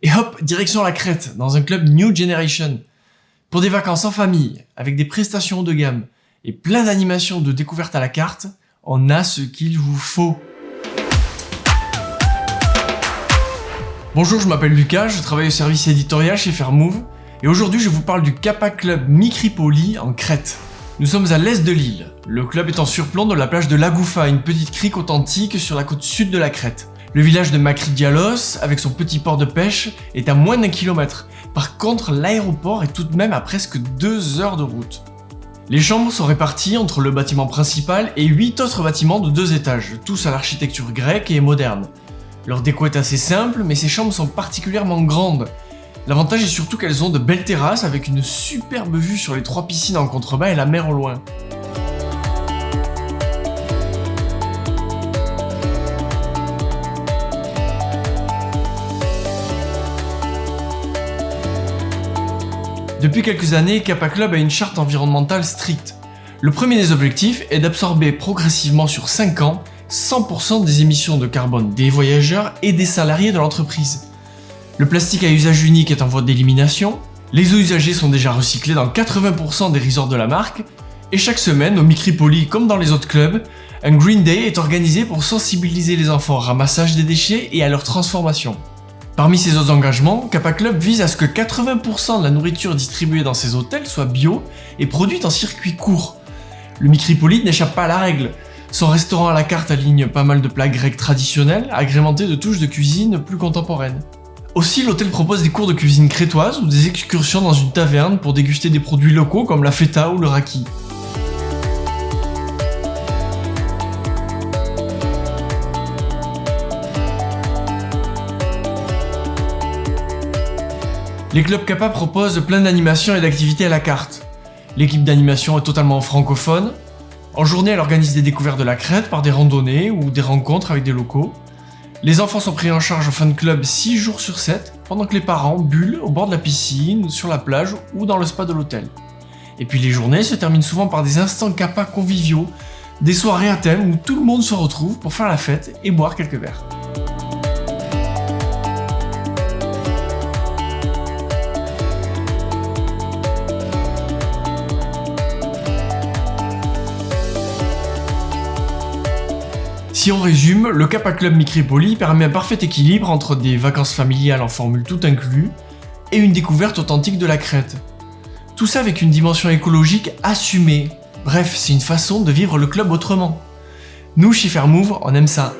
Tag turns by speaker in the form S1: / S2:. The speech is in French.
S1: Et hop, direction la Crète, dans un club New Generation. Pour des vacances en famille, avec des prestations haut de gamme et plein d'animations de découverte à la carte, on a ce qu'il vous faut. Bonjour, je m'appelle Lucas, je travaille au service éditorial chez Fairmove et aujourd'hui je vous parle du Kappa Club Micripoli en Crète. Nous sommes à l'est de l'île. Le club est en surplomb de la plage de Lagoufa, une petite crique authentique sur la côte sud de la Crète. Le village de Makridialos, avec son petit port de pêche, est à moins d'1 kilomètre. Par contre, l'aéroport est tout de même à presque 2 heures de route. Les chambres sont réparties entre le bâtiment principal et 8 autres bâtiments de 2 étages, tous à l'architecture grecque et moderne. Leur déco est assez simple, mais ces chambres sont particulièrement grandes. L'avantage est surtout qu'elles ont de belles terrasses avec une superbe vue sur les 3 piscines en contrebas et la mer au loin. Depuis quelques années, Kappa Club a une charte environnementale stricte. Le premier des objectifs est d'absorber progressivement sur 5 ans 100% des émissions de carbone des voyageurs et des salariés de l'entreprise. Le plastique à usage unique est en voie d'élimination, les eaux usagées sont déjà recyclées dans 80% des resorts de la marque, et chaque semaine, au Micripoli comme dans les autres clubs, un Green Day est organisé pour sensibiliser les enfants au ramassage des déchets et à leur transformation. Parmi ces autres engagements, Kappa Club vise à ce que 80% de la nourriture distribuée dans ces hôtels soit bio et produite en circuit court. Le Micripoli n'échappe pas à la règle. Son restaurant à la carte aligne pas mal de plats grecs traditionnels, agrémentés de touches de cuisine plus contemporaines. Aussi, l'hôtel propose des cours de cuisine crétoise ou des excursions dans une taverne pour déguster des produits locaux comme la feta ou le raki. Les clubs Kappa proposent plein d'animations et d'activités à la carte. L'équipe d'animation est totalement francophone. En journée, elle organise des découvertes de la Crète par des randonnées ou des rencontres avec des locaux. Les enfants sont pris en charge au fun club 6 jours sur 7, pendant que les parents bullent au bord de la piscine, sur la plage ou dans le spa de l'hôtel. Et puis les journées se terminent souvent par des instants Kappa conviviaux, des soirées à thème où tout le monde se retrouve pour faire la fête et boire quelques verres. Si on résume, le Kappa Club Micripoli permet un parfait équilibre entre des vacances familiales en formule tout inclus et une découverte authentique de la Crète. Tout ça avec une dimension écologique assumée. Bref, c'est une façon de vivre le club autrement. Nous, chez Fairmove, on aime ça.